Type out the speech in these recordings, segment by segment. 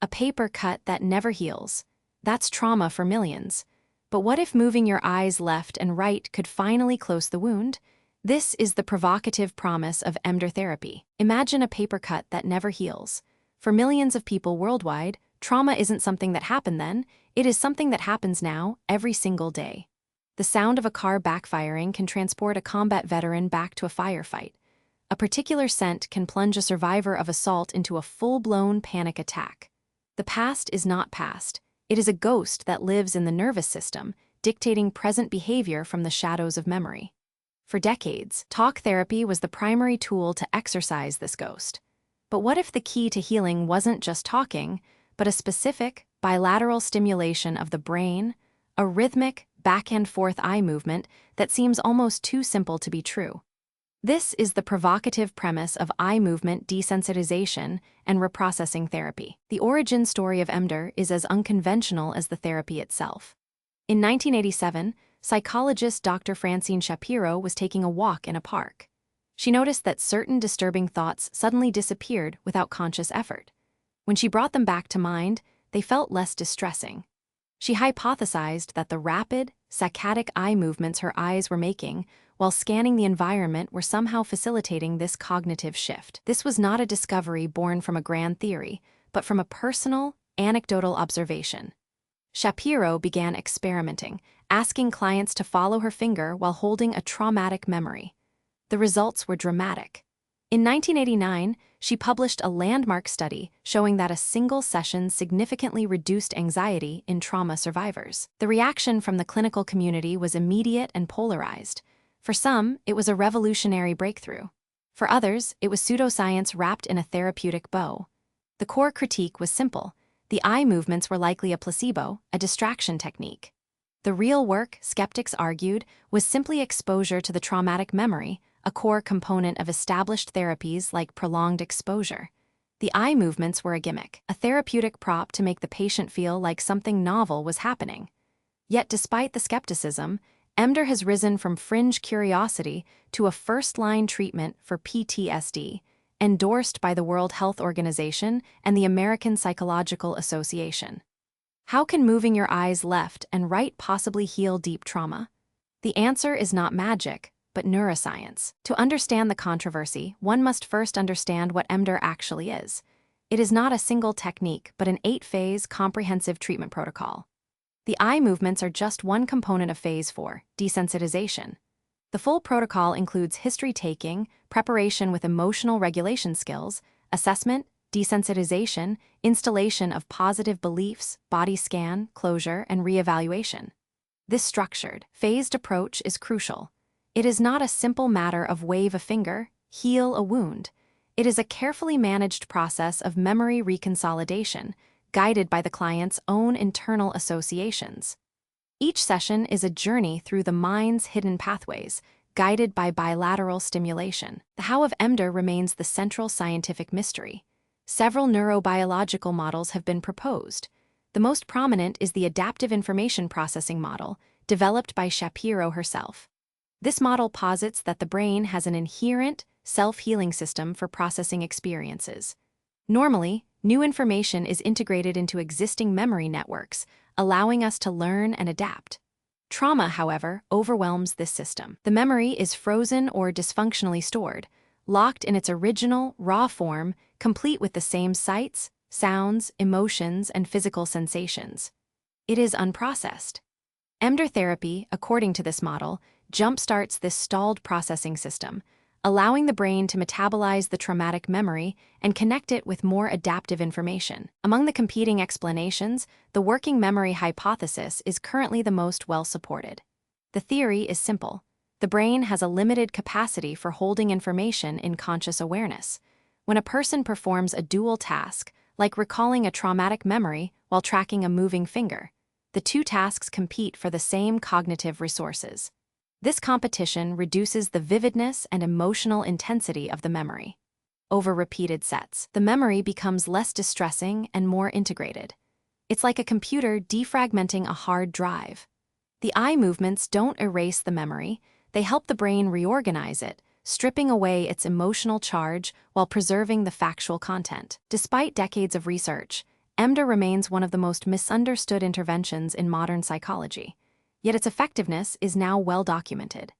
A paper cut that never heals. That's trauma for millions. But what if moving your eyes left and right could finally close the wound? This is the provocative promise of EMDR therapy. Imagine a paper cut that never heals. For millions of people worldwide, trauma isn't something that happened then, it is something that happens now, every single day. The sound of a car backfiring can transport a combat veteran back to a firefight. A particular scent can plunge a survivor of assault into a full-blown panic attack. The past is not past. It is a ghost that lives in the nervous system, dictating present behavior from the shadows of memory. For decades, talk therapy was the primary tool to exorcise this ghost. But what if the key to healing wasn't just talking, but a specific, bilateral stimulation of the brain, a rhythmic, back-and-forth eye movement that seems almost too simple to be true? This is the provocative premise of eye movement desensitization and reprocessing therapy. The origin story of EMDR is as unconventional as the therapy itself. In 1987, psychologist Dr. Francine Shapiro was taking a walk in a park. She noticed that certain disturbing thoughts suddenly disappeared without conscious effort. When she brought them back to mind, they felt less distressing. She hypothesized that the rapid, saccadic eye movements her eyes were making while scanning the environment were somehow facilitating this cognitive shift. This was not a discovery born from a grand theory, but from a personal, anecdotal observation. Shapiro began experimenting, asking clients to follow her finger while holding a traumatic memory. The results were dramatic. In 1989, she published a landmark study showing that a single session significantly reduced anxiety in trauma survivors. The reaction from the clinical community was immediate and polarized. For some, it was a revolutionary breakthrough. For others, it was pseudoscience wrapped in a therapeutic bow. The core critique was simple. The eye movements were likely a placebo, a distraction technique. The real work, skeptics argued, was simply exposure to the traumatic memory, a core component of established therapies like prolonged exposure. The eye movements were a gimmick, a therapeutic prop to make the patient feel like something novel was happening. Yet despite the skepticism, EMDR has risen from fringe curiosity to a first-line treatment for PTSD, endorsed by the World Health Organization and the American Psychological Association. How can moving your eyes left and right possibly heal deep trauma? The answer is not magic, but neuroscience. To understand the controversy, one must first understand what EMDR actually is. It is not a single technique, but an 8-phase comprehensive treatment protocol. The eye movements are just one component of Phase 4, desensitization. The full protocol includes history-taking, preparation with emotional regulation skills, assessment, desensitization, installation of positive beliefs, body scan, closure, and reevaluation. This structured, phased approach is crucial. It is not a simple matter of wave a finger, heal a wound. It is a carefully managed process of memory reconsolidation, guided by the client's own internal associations. Each session is a journey through the mind's hidden pathways, guided by bilateral stimulation. The how of EMDR remains the central scientific mystery. Several neurobiological models have been proposed. The most prominent is the adaptive information processing model, developed by Shapiro herself. This model posits that the brain has an inherent, self-healing system for processing experiences. Normally, new information is integrated into existing memory networks, allowing us to learn and adapt. Trauma, however, overwhelms this system. The memory is frozen or dysfunctionally stored, locked in its original, raw form, complete with the same sights, sounds, emotions, and physical sensations. It is unprocessed. EMDR therapy, according to this model, jumpstarts this stalled processing system, allowing the brain to metabolize the traumatic memory and connect it with more adaptive information. Among the competing explanations, the working memory hypothesis is currently the most well-supported. The theory is simple. The brain has a limited capacity for holding information in conscious awareness. When a person performs a dual task, like recalling a traumatic memory while tracking a moving finger, the two tasks compete for the same cognitive resources. This competition reduces the vividness and emotional intensity of the memory. Over repeated sets, the memory becomes less distressing and more integrated. It's like a computer defragmenting a hard drive. The eye movements don't erase the memory, they help the brain reorganize it, stripping away its emotional charge while preserving the factual content. Despite decades of research, EMDR remains one of the most misunderstood interventions in modern psychology, yet its effectiveness is now well documented.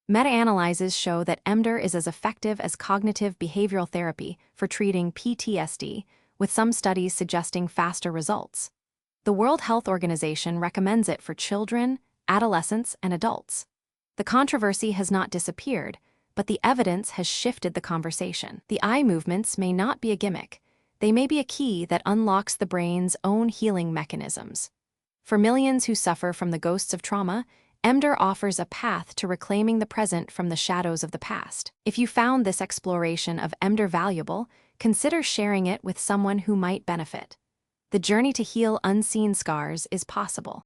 Meta-analyses show that EMDR is as effective as cognitive behavioral therapy for treating PTSD, with some studies suggesting faster results. The World Health Organization recommends it for children, adolescents, and adults. The controversy has not disappeared, but the evidence has shifted the conversation. The eye movements may not be a gimmick. They may be a key that unlocks the brain's own healing mechanisms. For millions who suffer from the ghosts of trauma, EMDR offers a path to reclaiming the present from the shadows of the past. If you found this exploration of EMDR valuable, consider sharing it with someone who might benefit. The journey to heal unseen scars is possible.